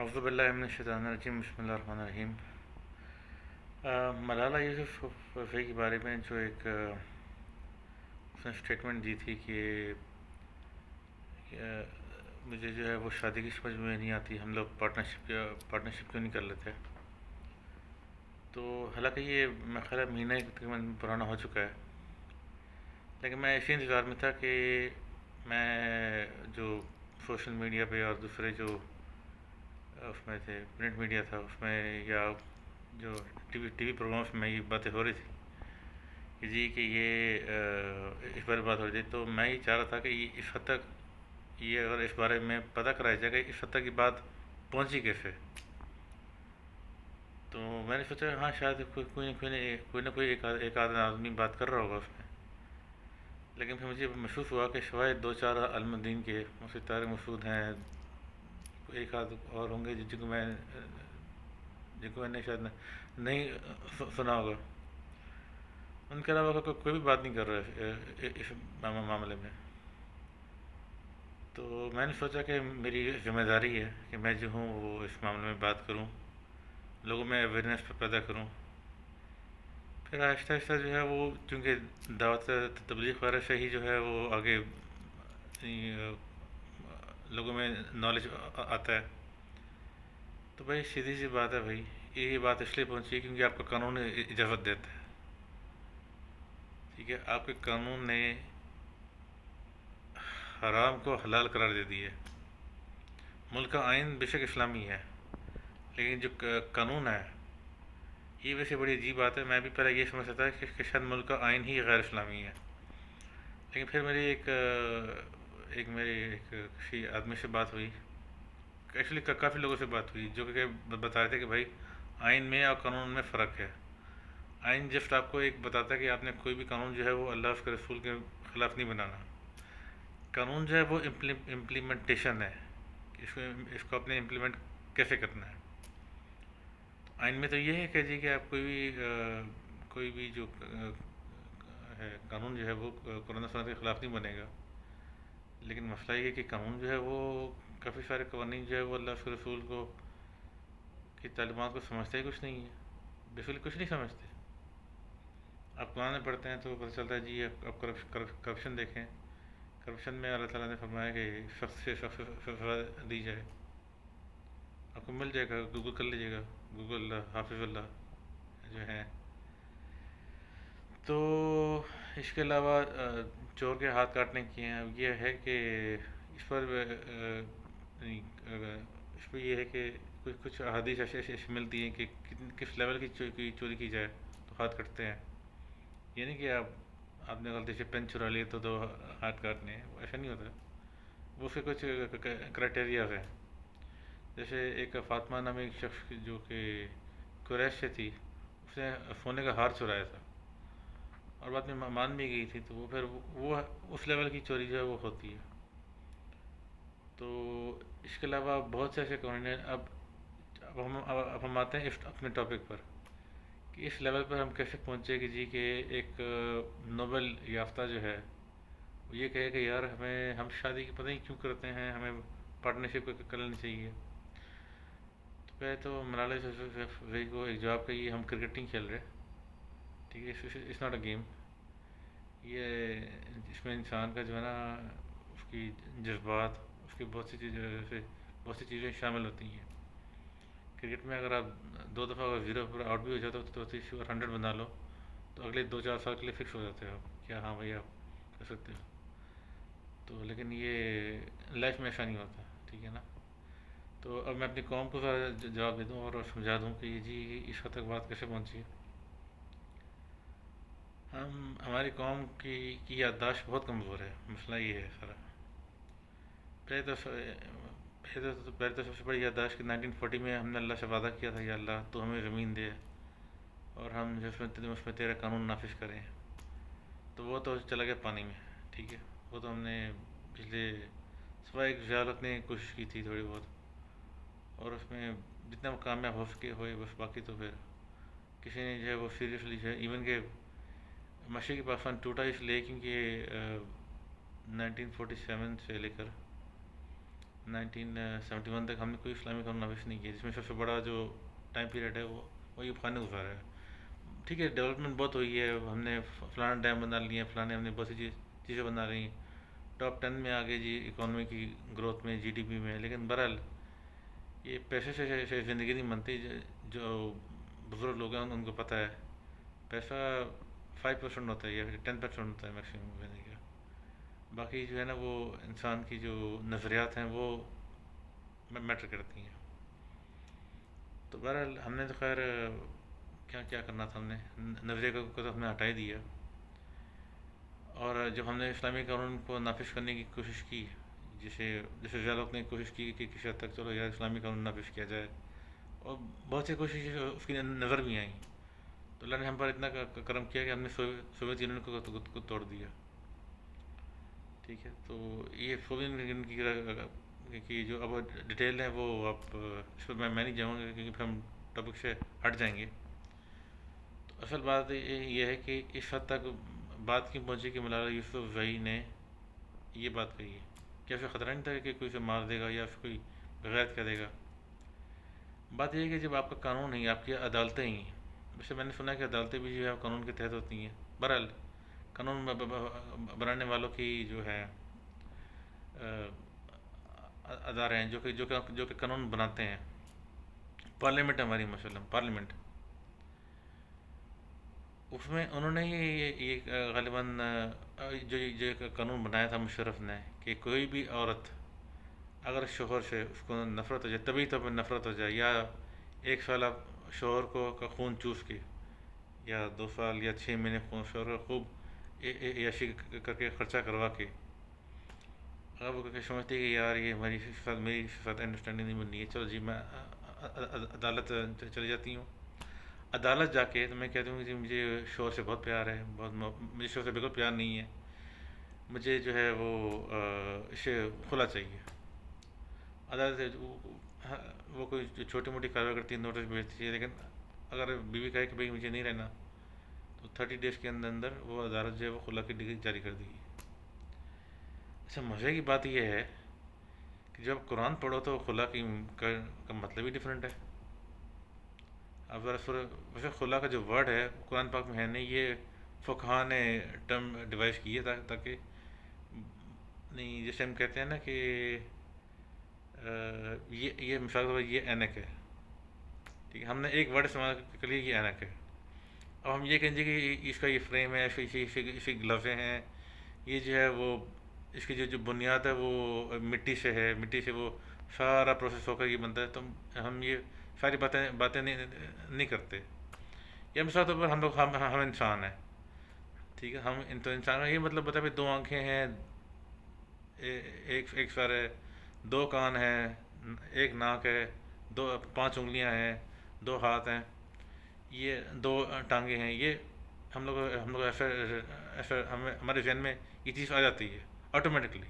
اعوذ باللہ من الشیطان الرجیم بسم اللہ الرحمن الرحیم۔ ملالہ یوسفزئی کے بارے میں جو ایک اس نے اسٹیٹمنٹ دی تھی کہ مجھے جو ہے وہ شادی کی سمجھ میں نہیں آتی، ہم لوگ پارٹنرشپ کیوں نہیں کر لیتے؟ تو حالانکہ یہ میرا خیال ہے مہینہ ایک تقریباً پرانا ہو چکا ہے، لیکن میں اسی انتظار میں تھا کہ میں جو سوشل میڈیا پہ اور دوسرے جو اس میں تھے پرنٹ میڈیا تھا اس میں یا جو ٹی وی پروگرامس میں یہ باتیں ہو رہی تھی کہ جی کہ یہ اس بارے بات ہو رہی تھی، تو میں یہ چاہ رہا تھا کہ یہ اس حد تک یہ اگر اس بارے میں پتہ کرایا جائے کہ اس حد تک کی بات پہنچی کیسے۔ تو میں نے سوچا ہاں شاید کوئی نہ کوئی ایک آدھا آدمی بات کر رہا ہوگا اس میں، لیکن پھر مجھے محسوس ہوا کہ شاید دو چار علم دین کے مفتی طارق مسعود ہیں، ایک آدھ اور ہوں گے جن کو میں نے شاید نہیں سنا ہوگا، ان کے علاوہ کوئی بھی بات نہیں کر رہا ہے اس معاملے میں۔ تو میں نے سوچا کہ میری ذمہ داری ہے کہ میں جو ہوں وہ اس معاملے میں بات کروں، لوگوں میں اویئرنیس پیدا کروں۔ پھر آہستہ آہستہ جو ہے وہ چونکہ دعوت تبلیغ وغیرہ سے ہی جو ہے وہ آگے لوگوں میں نالج آتا ہے۔ تو بھائی سیدھی سی بات ہے بھائی، یہ بات اس لیے پہنچی ہے کیونکہ آپ کا قانون اجازت دیتا ہے، ٹھیک ہے؟ آپ کے قانون نے حرام کو حلال قرار دے دی ہے۔ ملک کا آئین بے شک اسلامی ہے، لیکن جو قانون ہے یہ ویسے بڑی عجیب بات ہے۔ میں بھی پہلے یہ سمجھتا تھا کہ شاید ملک کا آئین ہی غیر اسلامی ہے، لیکن پھر میری کسی آدمی سے بات ہوئی، ایکچولی کافی لوگوں سے بات ہوئی جو کہ بتا رہے تھے کہ بھائی آئین میں اور قانون میں فرق ہے۔ آئین جسٹ آپ کو ایک بتاتا ہے کہ آپ نے کوئی بھی قانون جو ہے وہ اللہ اس کے رسول کے خلاف نہیں بنانا۔ قانون جو ہے وہ امپلیمنٹیشن ہے کہ اس کو اپنے امپلیمنٹ کیسے کرنا ہے۔ آئین میں تو یہ ہے کہ جی کہ آپ کوئی بھی جو ہے قانون جو ہے وہ قرآن و سنت کے خلاف نہیں بنے گا، لیکن مسئلہ یہ ہے کہ قانون جو ہے وہ کافی سارے قوانین جو ہے وہ اللہ کے رسول کی تعلیمات کو سمجھتے ہی کچھ نہیں ہے، بالکل کچھ نہیں سمجھتے۔ آپ قرآن میں پڑھتے ہیں تو پتہ چلتا ہے جی آپ کرپشن دیکھیں، کرپشن میں اللہ تعالیٰ نے فرمایا کہ شخص سے شخص سزا دی جائے، آپ کو مل جائے گا، گوگل کر لیجیے گا، گوگل حافظ اللہ جو ہیں۔ تو اس کے علاوہ چور کے ہاتھ کاٹنے کی ہیں، یہ ہے کہ اس پر اس پہ یہ ہے کہ کچھ احادیث ایسی ملتی ہیں کہ کس لیول کی چوری کی جائے تو ہاتھ کٹتے ہیں۔ یہ نہیں کہ آپ نے غلطی سے پین چرا لیے تو دو ہاتھ کاٹنے ہیں، ایسا نہیں ہوتا۔ وہ اس کے کچھ کرائٹیریاز ہیں، جیسے ایک فاطمہ نامی ایک شخص جو کہ قریش سے تھی، اس نے سونے کا ہار چرایا تھا اور بعد میں مان بھی گئی تھی، تو وہ پھر وہ اس لیول کی چوری جو ہے وہ ہوتی ہے۔ تو اس کے علاوہ بہت سے ایسے قوانین ہیں۔ اب ہم آتے ہیں اپنے ٹاپک پر کہ اس لیول پر ہم کیسے پہنچے کہ جی کہ ایک نوبل یافتہ جو ہے وہ یہ کہے کہ یار ہم شادی کی پتہ نہیں کیوں کرتے ہیں، ہمیں پارٹنرشپ کر لینی چاہیے۔ تو پہلے تو ملالہ یوسفزئی کو ایک جواب کہ یہ ہم کرکٹ نہیں کھیل رہے، ٹھیک ہے؟ It's not a game. یہ اس میں انسان کا جو ہے نا اس کی جذبات، اس کی بہت سی چیزیں شامل ہوتی ہیں۔ کرکٹ میں اگر آپ دو دفعہ اگر زیرو پر آؤٹ بھی ہو جاتا تو اگر 100 بنا لو تو اگلے 2-4 سال کے لیے فکس ہو جاتے ہو کیا ہاں بھائی آپ کر سکتے ہو۔ تو لیکن یہ لائف میں ایسا نہیں ہوتا، ٹھیک ہے نا؟ تو اب میں اپنی قوم کو ذرا جواب دے دوں اور سمجھا دوں کہ یہ جی اس حد تک بات کیسے پہنچی ہے۔ ہماری قوم کی یادداشت بہت کمزور ہے، مسئلہ یہ ہے سارا۔ پہلے تو سب سے بڑی یادداشت کہ 1940 میں ہم نے اللہ سے وعدہ کیا تھا یا اللہ تو ہمیں زمین دے اور ہم اس میں تیرا قانون نافذ کریں، تو وہ تو چلا گیا پانی میں، ٹھیک ہے؟ وہ تو ہم نے پچھلے سوائے ایک خیال رکھنے کی کوشش کی تھی تھوڑی بہت، اور اس میں جتنا کامیاب ہو سکے ہوئے، بس باقی تو پھر کسی نے جو ہے وہ سیریسلی جو ہے ایون کہ مشرقی پاکستان ٹوٹا اس لیے کیونکہ 1947 سے لے کر 1971 تک ہم نے کوئی اسلامی قانون نافذ نہیں کیا، جس میں سب سے بڑا جو ٹائم پیریڈ ہے وہ ایوب خان نے گزارا ہے۔ ٹھیک ہے، ڈیولپمنٹ بہت ہوئی ہے، ہم نے فلانا ڈیم بنا لیے ہیں، فلانے ہم نے بہت سی چیزیں بنا رہی ہیں، ٹاپ 10 میں آگے جی اکانومی کی گروتھ میں، جی ڈی پی میں، لیکن بہرحال یہ پیسے سے زندگی نہیں بنتی۔ جو بزرگ لوگ ہیں ان کو پتہ ہے پیسہ 5% ہوتا ہے یا پھر 10% ہوتا ہے میکسیمم زندگی کا، باقی جو ہے نا وہ انسان کی جو نظریات ہیں وہ میٹر کرتی ہیں۔ تو بہرحال ہم نے تو خیر کیا کیا کرنا تھا، ہم نے نظریے کو تو ہم نے ہٹا ہی دیا، اور جب ہم نے اسلامی قانون کو نافذ کرنے کی کوشش کی، جیسے زیادہ لوگ نے کوشش کی کہ کسی حد تک چلو یار اسلامی قانون نافذ کیا جائے، اور بہت سی کوششیں اس کی نظر بھی آئیں، تو اللہ نے ہم پر اتنا کرم کیا کہ ہم نے سوویت یونین کو توڑ دیا۔ ٹھیک ہے، تو یہ سوویت یونین کی جو اب ڈیٹیل ہے وہ اب اس پر میں نہیں جاؤں گا کیونکہ پھر ہم ٹاپک سے ہٹ جائیں گے۔ تو اصل بات یہ ہے کہ اس حد تک بات کی پہنچی کہ ملالہ یوسفزئی نے یہ بات کہی ہے کہ اسے خطرہ نہیں تھا کہ کوئی اسے مار دے گا یا اسے کوئی بغیرت کر دے گا۔ بات یہ ہے کہ جب آپ کا قانون نہیں، آپ کی عدالتیں ہی، ویسے میں نے سنا ہے کہ عدالتیں بھی جو ہے قانون کے تحت ہوتی ہیں، بہرحال قانون بنانے والوں کی جو ہے ادارے ہیں جو کہ قانون بناتے ہیں، پارلیمنٹ ہماری مثلاً پارلیمنٹ، اس میں انہوں نے یہ غالباً جو ایک قانون بنایا تھا مشرف نے کہ کوئی بھی عورت اگر شوہر سے اس کو نفرت ہو جائے، طبی طور پر نفرت ہو جائے، یا 1 سال آپ شوہر کا خون چوس کے، یا 2 سال یا 6 مہینے شوہر کا خوب عیاشی کر کے خرچہ کروا کے، اگر وہ سمجھتی ہے کہ یار یہ میری ساتھ انڈرسٹینڈنگ نہیں بننی ہے، چلو جی میں عدالت چلی جاتی ہوں، عدالت جا کے تو میں کہتی ہوں کہ مجھے شوہر سے بہت پیار ہے، مجھے شوہر سے بالکل پیار نہیں ہے، مجھے جو ہے وہ اسے کھلا چاہیے۔ عدالت وہ کوئی چھوٹی موٹی کارروائی کرتی ہے، نوٹس بھیجتی ہے، لیکن اگر بیوی کہے کہ بھائی مجھے نہیں رہنا، تو 30 days کے اندر وہ عدالت جو ہے وہ خلا کی ڈگری جاری کر دی گی۔ اچھا، مزے کی بات یہ ہے کہ جب قرآن پڑھو تو خلا کا مطلب ہی ڈفرینٹ ہے۔ اب ذرا ویسے خلا کا جو ورڈ ہے قرآن پاک میں ہے نہیں، یہ فقہا نے ٹرم ڈیوائس کی ہے تاکہ نہیں، جیسے ہم کہتے ہیں نا کہ یہ مثال کے طور پر یہ اینک ہے، ٹھیک ہے، ہم نے ایک ورڈ استعمال کر لیا یہ اینک ہے، اب ہم یہ کہیں گے کہ اس کا یہ فریم ہے، اس کی گلوزیں ہیں، یہ جو ہے وہ اس کی جو بنیاد ہے وہ مٹی سے ہے، مٹی سے وہ سارا پروسیس ہو کر یہ بنتا ہے، تو ہم یہ ساری باتیں نہیں کرتے۔ یا مثال طور پر ہم انسان ہیں، ٹھیک ہے، ہم تو انسان ہیں، یہ مطلب بتا بھائی 2 آنکھیں ہیں، ایک سر ہے، 2 کان ہیں، ایک ناک ہے، 5 انگلیاں ہیں، 2 ہاتھ ہیں، یہ 2 ٹانگیں ہیں، یہ ہم لوگ ایسا ہمارے ذہن میں یہ چیز آ جاتی ہے آٹومیٹکلی۔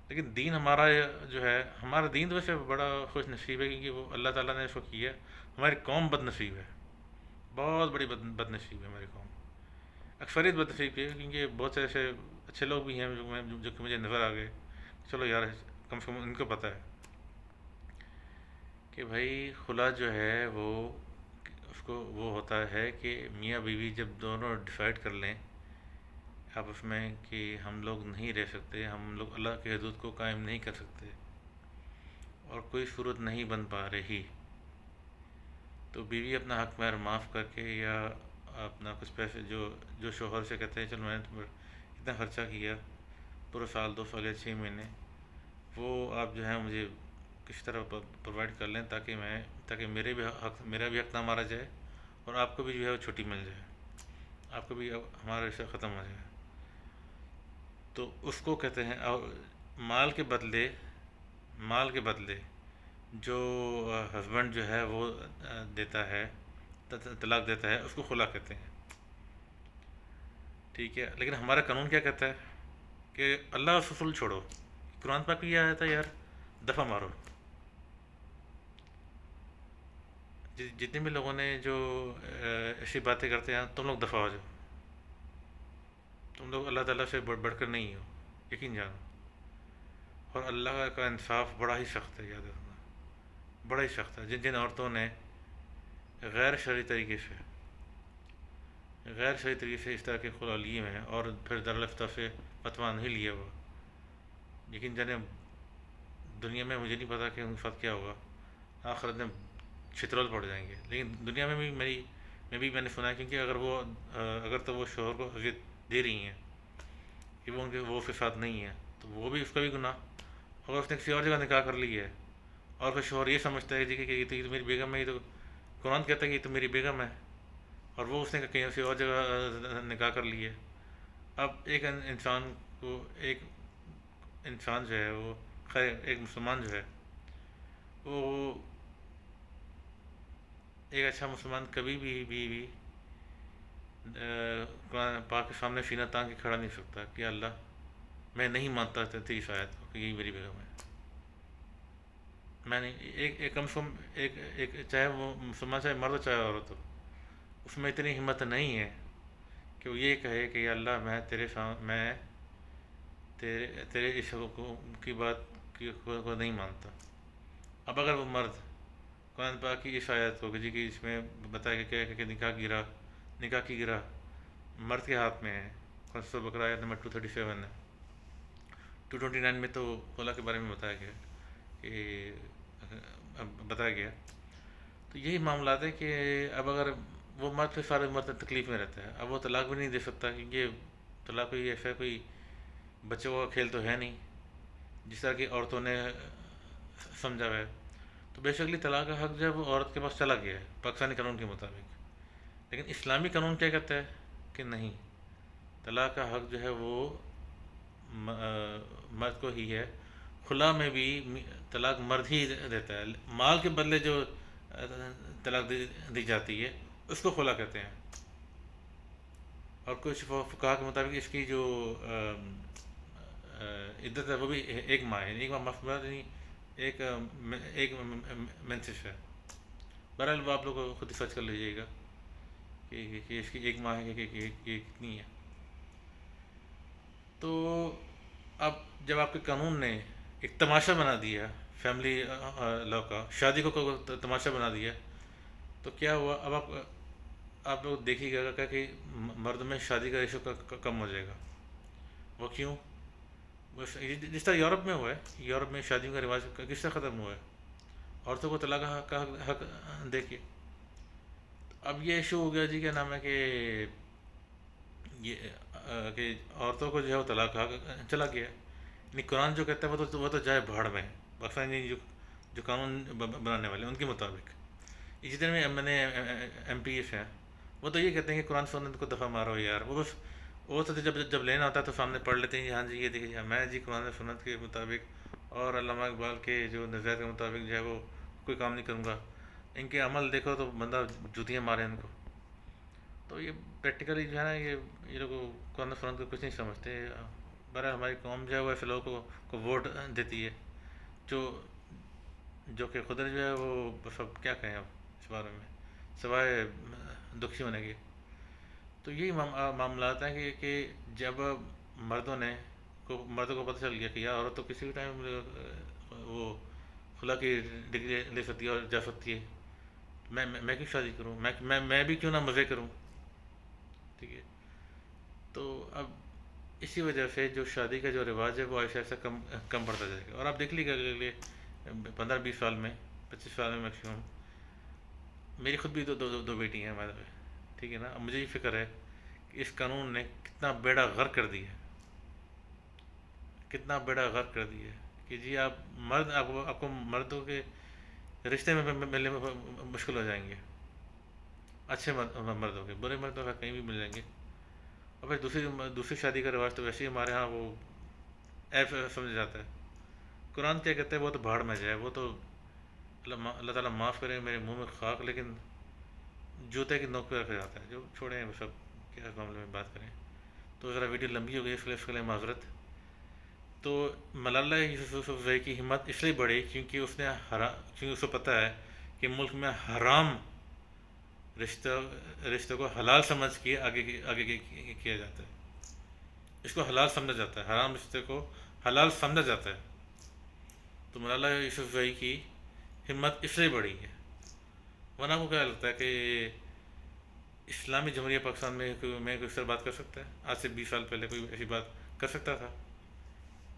لیکن دین ہمارا جو ہے، ہمارا دین تو ویسے بڑا خوش نصیب ہے کیونکہ وہ اللہ تعالیٰ نے اس کو کیا، ہماری قوم بد نصیب ہے، بہت بڑی بد نصیب ہے ہماری قوم، اکثریت بد نصیب کی ہے، کیونکہ بہت سے ایسے اچھے لوگ بھی ہیں جو کہ مجھے نظر آ گئے، چلو یار کم سے کم ان کو پتہ ہے کہ بھائی خلا جو ہے وہ اس کو وہ ہوتا ہے کہ میاں بیوی جب دونوں ڈیسائیڈ کر لیں آپس میں کہ ہم لوگ نہیں رہ سکتے، ہم لوگ اللہ کی حدود کو قائم نہیں کر سکتے اور کوئی صورت نہیں بن پا رہی، تو بیوی اپنا حق مہر معاف کر کے یا اپنا کچھ پیسے جو شوہر سے کہتے ہیں چلو میں نے تم پر اتنا خرچہ کیا پورا سال 2 سال یا 6 مہینے، وہ آپ جو ہے مجھے کس طرح پرووائڈ کر لیں تاکہ میرا بھی حق نہ مارا جائے اور آپ کو بھی جو ہے وہ چھٹی مل جائے، آپ کو بھی ہمارا رشتہ ختم ہو جائے۔ تو اس کو کہتے ہیں مال کے بدلے جو ہسبینڈ جو ہے وہ دیتا ہے، طلاق دیتا ہے، اس کو خلا کہتے ہیں، ٹھیک ہے۔ لیکن ہمارا قانون کیا کہتا ہے کہ اللہ اور رسول چھوڑو، قرآن پاک بھی یہ آیا تھا یار دفعہ مارو، جتنے بھی لوگوں نے جو ایسی باتیں کرتے ہیں تم لوگ دفعہ ہو جاؤ، تم لوگ اللہ تعالیٰ سے بڑھ کر نہیں ہو، یقین جانو۔ اور اللہ کا انصاف بڑا ہی سخت ہے، یاد رکھنا، بڑا ہی سخت ہے۔ جن جن عورتوں نے غیر شرعی طریقے سے اس طرح کے خلع لیے ہیں اور پھر درلفتہ سے فتویٰ نہیں لیا ہوا، لیکن جنہیں دنیا میں مجھے نہیں پتا کہ ان کے ساتھ کیا ہوگا، آخرت میں چھترول پڑ جائیں گے، لیکن دنیا میں بھی میں نے سنا ہے، کیونکہ اگر تو وہ شوہر کو اذیت دے رہی ہیں کہ وہ اس کے ساتھ نہیں ہے، تو وہ بھی اس کا بھی گناہ۔ اگر اس نے کسی اور جگہ نکاح کر لی ہے اور پھر شوہر یہ سمجھتا ہے جی کہ یہ تو میری بیگم ہے، یہ تو قرآن کہتا ہے کہ یہ تو میری بیگم ہے، اور وہ اس نے کہیں سے اور جگہ نکاح کر لی ہے۔ اب ایک انسان جو ہے وہ، خیر ایک مسلمان جو ہے وہ، ایک اچھا مسلمان کبھی بھی قرآن پاک کے سامنے سینہ تان کے کھڑا نہیں سکتا کہ اللہ میں نہیں مانتا تیری اس آیت کو کہ یہی میری بیگم ہے۔ میں نہیں، ایک کم سے کم ایک چاہے وہ مسلمان، چاہے مرد چاہے عورت ہو، اس میں اتنی ہمت نہیں ہے کہ وہ یہ کہے کہ یا اللہ میں تیرے اس حکم کی بات کو نہیں مانتا۔ اب اگر وہ مرد قرآن پاک کی اس آیت کو کہ اس میں بتایا کہ نکاح کی گرہ مرد کے ہاتھ میں ہے، سورۃ بقرہ آیت نمبر 237 ہے، 229 میں تو خلا کے بارے میں بتایا گیا۔ تو یہی معاملات ہے کہ اب اگر وہ مرد پہ سارے مرد تکلیف میں رہتا ہے، اب وہ طلاق بھی نہیں دے سکتا، کیونکہ طلاق کوئی ایسا کوئی بچوں کا کھیل تو ہے نہیں جس طرح کہ عورتوں نے سمجھا ہے۔ تو بیسیکلی طلاق کا حق جو ہے وہ عورت کے پاس چلا گیا ہے پاکستانی قانون کے مطابق، لیکن اسلامی قانون کیا کہتا ہے کہ نہیں، طلاق کا حق جو ہے وہ مرد کو ہی ہے۔ خلا میں بھی طلاق مرد ہی دیتا ہے، مال کے بدلے جو طلاق دی جاتی ہے اس کو خلا کہتے ہیں۔ اور کچھ فقہا کے مطابق اس کی جو عدت ہے وہ بھی 1 ماہ ہے، 1 ماہ یعنی ایک منسس ہے۔ بہرحال وہ آپ لوگ خود ہی سرچ کر لیجیے گا کہ اس کی 1 ماہ ہے کہ یہ کتنی ہے۔ تو اب جب آپ کے قانون نے ایک تماشا بنا دیا فیملی لا کا، شادی کو تماشا بنا دیا، تو کیا ہوا؟ اب آپ لوگ دیکھیے گا کہ مرد میں شادی کا ریشو کم ہو جائے گا۔ وہ کیوں؟ جس طرح یورپ میں ہوا ہے، یورپ میں شادیوں کا رواج کس طرح ختم ہوا ہے، عورتوں کو طلاق کا حق دیکھیے۔ اب یہ ایشو ہو گیا جی، کیا نام ہے کہ عورتوں کو جو ہے وہ طلاق کا حق چلا گیا، یعنی قرآن جو کہتا ہے وہ تو جائے بھاڑ میں، پاکستانی جو قانون بنانے والے ان کے مطابق۔ اسی طرح میں نے MP ایس ہیں، وہ تو یہ کہتے ہیں کہ قرآن سنت کو دفعہ مارو یار، وہ تو جب لینا ہوتا ہے تو سامنے پڑھ لیتے ہیں، ہاں جی یہ دیکھیے میں جی قرآن سنت کے مطابق اور علامہ اقبال کے جو نظریات کے مطابق جو ہے وہ کوئی کام نہیں کروں گا۔ ان کے عمل دیکھو تو بندہ جوتیاں مارے ان کو۔ تو یہ پریکٹیکلی جو ہے نا، یہ لوگ قرآن سنت کو کچھ نہیں سمجھتے۔ برحال ہماری قوم جو ہے وہ ایسے لوگوں کو ووٹ دیتی ہے جو کہ خود جو ہے وہ بس اب کیا کہیں اب اس بارے میں سوائے دکھی ہونے کے۔ تو یہی معاملات ہیں کہ جب مردوں کو پتہ چل گیا کہ یار عورت تو کسی بھی ٹائم وہ خلا کی ڈگری لے سکتی ہے اور جا سکتی ہے، میں کیوں شادی کروں، میں بھی کیوں نہ مزے کروں، ٹھیک ہے۔ تو اب اسی وجہ سے جو شادی کا جو رواج ہے وہ ایسا کم پڑتا جائے گا۔ اور آپ دیکھ لیجیے اگلے 15-20 سال میں، 25 سال میں میکسیمم۔ میری خود بھی دو بیٹی ہیں ہمارے، ٹھیک ہے نا۔ اب مجھے یہ فکر ہے کہ اس قانون نے کتنا بیڑا غرق کر دیا ہے، کتنا بیڑا غرق کر دیا ہے کہ جی آپ کو مردوں کے رشتے میں ملنے میں مشکل ہو جائیں گے، اچھے مردوں کے، برے مردوں کا کہیں بھی مل جائیں گے۔ اور پھر دوسری شادی کا رواج تو ویسے ہی ہمارے ہاں وہ ایپ سمجھا جاتا ہے۔ قرآن کیا کہتے ہیں؟ وہ تو بھاڑ میں جائے، وہ تو اللہ تعالیٰ معاف کرے میرے منہ میں خاک، لیکن جوتے کی نوک پہ رکھا جاتا ہے۔ جو چھوڑیں وہ سب، کیا اس معاملے میں بات کریں تو ذرا ویڈیو لمبی ہو گئی، اس کے لیے معذرت۔ تو ملالہ یوسفزئی کی ہمت اس لیے بڑھی کیونکہ اس کو پتہ ہے کہ ملک میں حرام رشتوں کو حلال سمجھ کے آگے کیا جاتا ہے، اس کو حلال سمجھا جاتا ہے، حرام رشتے کو حلال سمجھا جاتا ہے۔ تو ملالہ یوسفزئی کی ہمت اس لیے بڑھی ہے. ورنہ کو کیا لگتا ہے کہ اسلامی جمہوریہ پاکستان میں کوئی اس طرح بات کر سکتا ہے؟ آج سے 20 سال پہلے کوئی ایسی بات کر سکتا تھا؟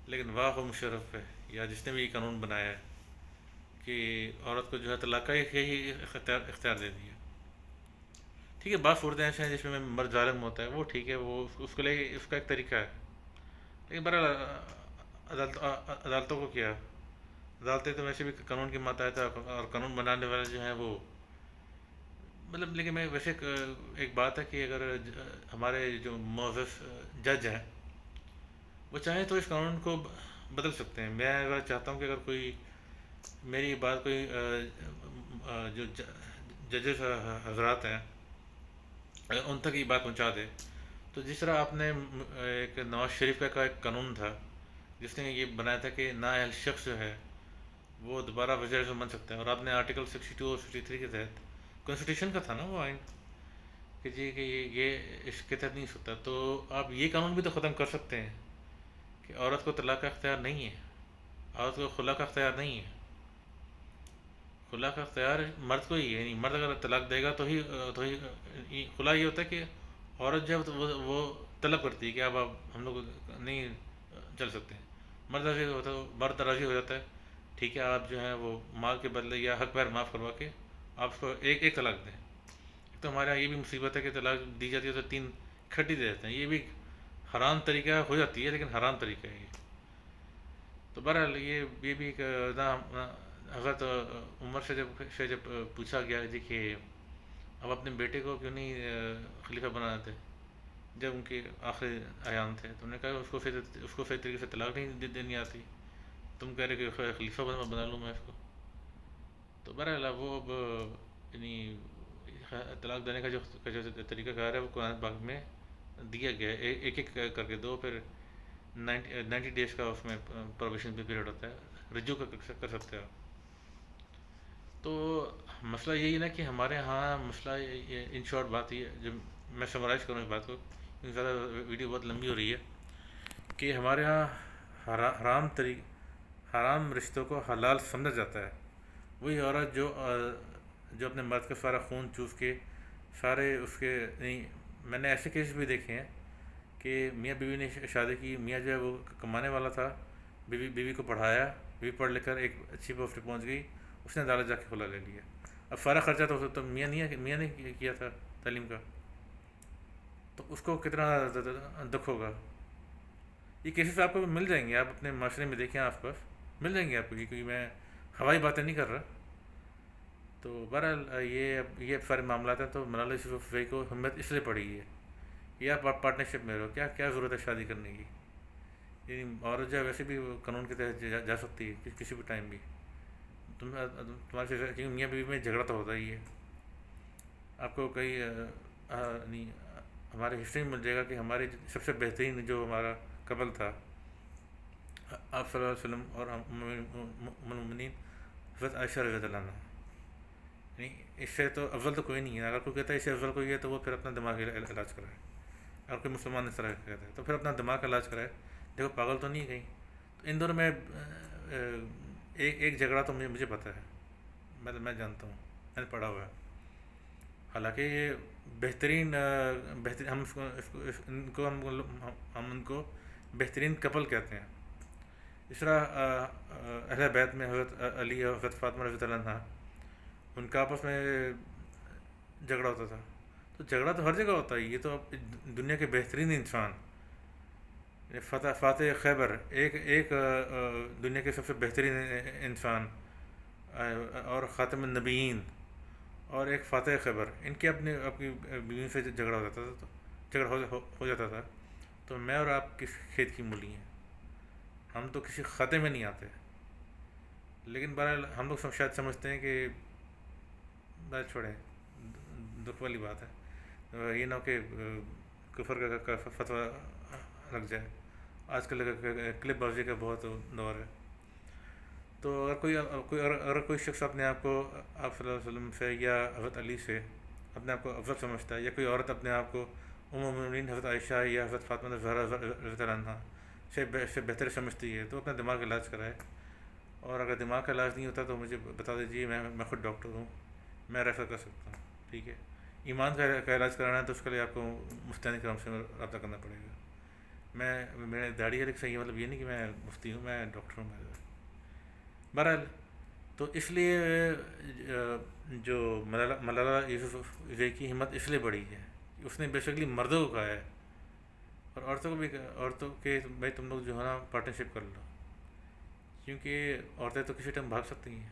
لیکن واہ ہو مشرف پہ یا جس نے بھی یہ قانون بنایا ہے کہ عورت کو جو ہے طلاق کا ہی اختیار دے دیا. ٹھیک ہے، بعض صورتیں ایسے ہیں جس میں مرد ظالم ہوتا ہے، وہ ٹھیک ہے، وہ اس کے لیے اس کا ایک طریقہ ہے. لیکن بہرحال عدالتوں کو کیا، عدالتیں تو ویسے بھی قانون کی ماتحت ہے، اور قانون بنانے والے جو ہیں وہ مطلب. لیکن میں ویسے ایک بات ہے کہ اگر ہمارے جو معزز جج ہیں وہ چاہیں تو اس قانون کو بدل سکتے ہیں. میں اگر چاہتا ہوں کہ اگر کوئی میری بات کوئی جو ججز حضرات ہیں ان تک یہ بات پہنچا دے، تو جس طرح آپ نے ایک نواز شریف کا ایک قانون تھا جس نے یہ بنایا تھا کہ نااہل شخص جو ہے وہ دوبارہ وزیر اعظم بن سکتا ہے، اور آپ نے آرٹیکل 62 اور 63 کے تحت کانسٹیٹیوشن کا تھا نا وہ آئین کہ جی کہ یہ اس کے تحت نہیں ہو سکتا، تو آپ یہ قانون بھی تو ختم کر سکتے ہیں کہ عورت کو طلاق کا اختیار نہیں ہے، عورت کو خلا کا اختیار نہیں ہے. خلا کا اختیار مرد کو ہی ہے، یعنی مرد اگر طلاق دے گا تو ہی خلا یہ ہوتا ہے کہ عورت جب وہ طلب کرتی ہے کہ اب ہم لوگ نہیں چل سکتے ہیں. مرد راضی ہو جاتا ہے، ٹھیک ہے آپ جو ہیں وہ مال کے بدلے یا حق پیر معاف کروا کے آپ اس کو ایک طلاق دیں. تو ہمارے یہاں یہ بھی مصیبت ہے کہ طلاق دی جاتی ہے تو 3 کھٹی دے دیتے ہیں. یہ بھی حرام طریقہ ہو جاتی ہے، لیکن حرام طریقہ ہے یہ. تو بہرحال یہ بھی ایک حضرت عمر سے جب پوچھا گیا جی کہ اب اپنے بیٹے کو کیوں نہیں خلیفہ بنا دیتے جب ان کے آخری ایام تھے، تو انہوں نے کہا اس کو صحیح طریقے سے طلاق نہیں دینی آتی، تم کہہ رہے کہ خلیفہ بنا لوں میں اس کو. تو بہرحال وہ اب یعنی طلاق دینے کا جو طریقہ کار ہے وہ قرآن پاک میں دیا گیا ہے. ایک ایک کر کے دو، پھر 90 days کا اس میں پروبیشن پیریڈ ہوتا ہے، رجوع کر سکتے ہو. تو مسئلہ یہی نا کہ ہمارے ہاں مسئلہ ان شارٹ بات یہ جو میں سمرائز کروں اس بات کو کیونکہ زیادہ ویڈیو بہت لمبی ہو رہی ہے، کہ ہمارے ہاں حرام رشتوں کو حلال سمجھا جاتا ہے. وہی عورت جو اپنے مرد کا سارا خون چوس کے سارے اس کے نہیں. میں نے ایسے کیس بھی دیکھے ہیں کہ میاں بیوی نے شادی کی، میاں جو ہے وہ کمانے والا تھا، بیوی کو پڑھایا، بیوی پڑھ لکھ کر ایک اچھی پوسٹ پہ پہنچ گئی، اس نے عدالت جا کے کھلا لے لیا. اب سارا خرچہ تو میاں نے کیا تھا تعلیم کا، تو اس کو کتنا دکھ ہوگا. یہ کیسز آپ کو مل جائیں گے، آپ اپنے معاشرے میں دیکھیں آس پاس مل جائیں گے آپ کو، کیونکہ میں ہوائی باتیں نہیں کر رہا. تو بہرحال یہ سارے معاملات ہیں. تو ملالہ یوسفزئی کو ہمت اس لیے پڑی ہے کہ آپ پارٹنرشپ میں رہو، کیا ضرورت ہے شادی کرنے کی. یعنی عورت جو ہے ویسے بھی قانون کے تحت جا سکتی ہے کسی بھی ٹائم بھی. تمہارے سے میاں بیوی میں جھگڑا تو ہوتا ہی ہے. آپ کو کئی نہیں ہمارے ہسٹری میں مل جائے گا کہ ہماری سب سے بہترین جو ہمارا قبل تھا آپ صلی اللہ علیہ وسلم اور المؤمنین حضرت عائشہ رضی اللہ عنہ. نہیں اس سے تو افضل تو کوئی نہیں ہے. اگر کوئی کہتا ہے اس سے افضل کوئی ہے تو وہ پھر اپنا دماغ کا علاج کرائے. اگر کوئی مسلمان اس طرح کہتا ہے تو پھر اپنا دماغ کا علاج کرائے. دیکھو پاگل تو نہیں کہیں. تو ان دونوں میں ایک جھگڑا تو مجھے پتہ ہے، میں جانتا ہوں، میں نے پڑھا ہوا ہے. حالانکہ یہ بہترین ہم ان کو بہترین کپل کہتے ہیں. اس طرح اہل بیت میں حضرت علی اور حضرت فاطمہ رضی اللہ عنہ ان کا آپس میں جھگڑا ہوتا تھا. تو جھگڑا تو ہر جگہ ہوتا ہے. یہ تو دنیا کے بہترین انسان فاتح خیبر ایک دنیا کے سب سے بہترین انسان اور خاتم النبیین اور ایک فاتح خیبر، ان کے اپنی بیوی سے جھگڑا ہو جاتا تھا. تو میں اور آپ کس کھیت کی مولی ہیں؟ ہم تو کسی خاتے میں نہیں آتے. لیکن بہرحال ہم لوگ شاید سمجھتے ہیں کہ بات چھوڑیں، دکھ والی بات ہے. یہ نہ کہ کفر کا فتویٰ لگ جائے. آج کل کلپ بازی کا بہت دور ہے. تو اگر کوئی شخص اپنے آپ کو آپ صلی اللہ علیہ وسلم سے یا حضرت علی سے اپنے آپ کو افضل سمجھتا ہے، یا کوئی عورت اپنے آپ کو ام المؤمنین حضرت عائشہ یا حضرت فاطمہ زہرا رضی اللہ عنہا سے بہتر سمجھتی ہے، تو اپنا دماغ کا علاج کرائے. اور اگر دماغ کا علاج نہیں ہوتا تو مجھے بتا دیجیے، میں خود ڈاکٹر ہوں، میں ریفر کر سکتا ہوں، ٹھیک ہے؟ ایمان کا علاج کرانا ہے تو اس کے لیے آپ کو مفتیان کرام سے رابطہ کرنا پڑے گا۔ میرے داڑھی ہے لیکن صحیح مطلب یہ نہیں کہ میں مفتی ہوں، میں ڈاکٹر ہوں۔ بہرحال تو اس لیے جو ملالہ یوسفزئی کی ہمت اس لیے بڑھی ہے کہ اس نے بیسکلی مردوں کو کہا ہے، اور عورتوں کو بھی عورتوں کے بھائی تم لوگ جو ہے نا پارٹنرشپ کر لو، کیونکہ عورتیں تو کسی ٹائم بھاگ سکتی ہیں۔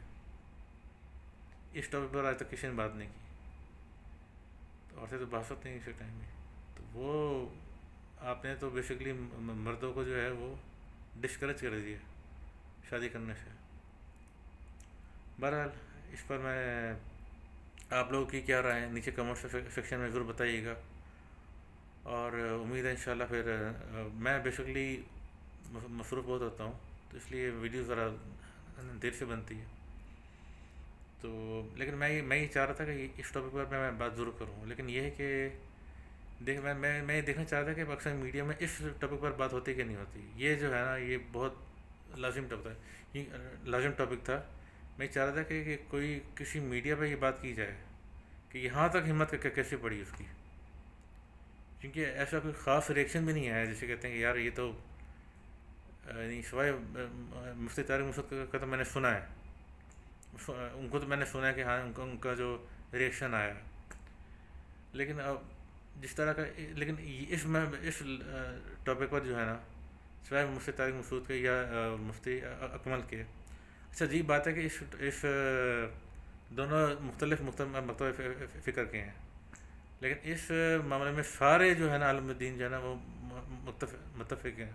اس ٹاپک پر آج تک کسی نے بات نہیں کی، تو عورتیں تو بھاگ سکتی ہیں کسی ٹائم میں، تو وہ آپ نے تو بیسکلی مردوں کو جو ہے وہ ڈسکریج کر دیا شادی کرنے سے۔ بہرحال اس پر میں آپ لوگوں کی کیا رائے ہیں نیچے کمنٹ سیکشن میں ضرور بتائیے گا، اور امید ہے انشاءاللہ پھر میں بیسکلی مصروف بہت ہوتا ہوں تو اس لیے ویڈیو ذرا دیر سے بنتی ہے، تو لیکن میں یہ چاہ رہا تھا کہ اس ٹاپک پر میں بات ضرور کروں، لیکن یہ ہے کہ میں یہ دیکھنا چاہتا تھا کہ پاکستان میڈیا میں اس ٹاپک پر بات ہوتی کہ نہیں ہوتی۔ یہ جو ہے نا یہ بہت لازم ٹاپک تھا۔ میں چاہ رہا تھا کہ کوئی کسی میڈیا پہ یہ بات کی جائے کہ یہاں تک ہمت کیسے پڑی اس کی، کیونکہ ایسا کوئی خاص ریئیکشن بھی نہیں آیا جیسے کہتے ہیں کہ یار یہ تو یعنی سوائے مفتی طارق مصعود کا تو میں نے سنا ہے، ان کو تو میں نے سنا ہے کہ ہاں ان کا جو ریئیکشن آیا، لیکن اب جس طرح کا لیکن اس ٹاپک پر جو ہے نا سوائے مفتی طارق مصعود کے یا مفتی اکمل کے، اچھا عجیب بات ہے کہ اس دونوں مختلف مکتب فکر کے ہیں، لیکن اس معاملے میں سارے جو ہے نا عالم دین جو ہے نا وہ متفق ہیں،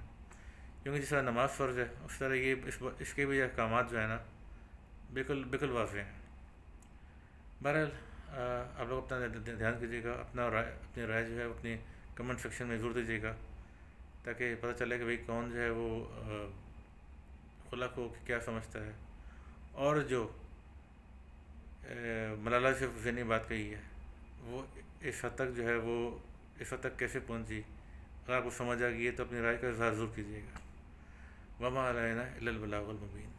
کیونکہ جس طرح نماز فرض ہے اس طرح یہ اس کے بھی احکامات جو ہے نا بالکل واضح ہیں۔ بہرحال آپ لوگ اپنا دھیان کیجیے گا، اپنی رائے جو ہے اپنی کمنٹ سیکشن میں ضرور دیجیے گا، تاکہ پتہ چلے کہ بھئی کون جو ہے وہ خلا کو کیا سمجھتا ہے، اور جو ملالہ یوسفزئی نے بات کہی ہے وہ اس حد تک جو ہے وہ اس حد تک کیسے پہنچی، اگر آپ کو سمجھ آ گئی ہے تو اپنی رائے کا اظہار ضرور کیجیے گا۔ وما علینا الا البلاغ المبین۔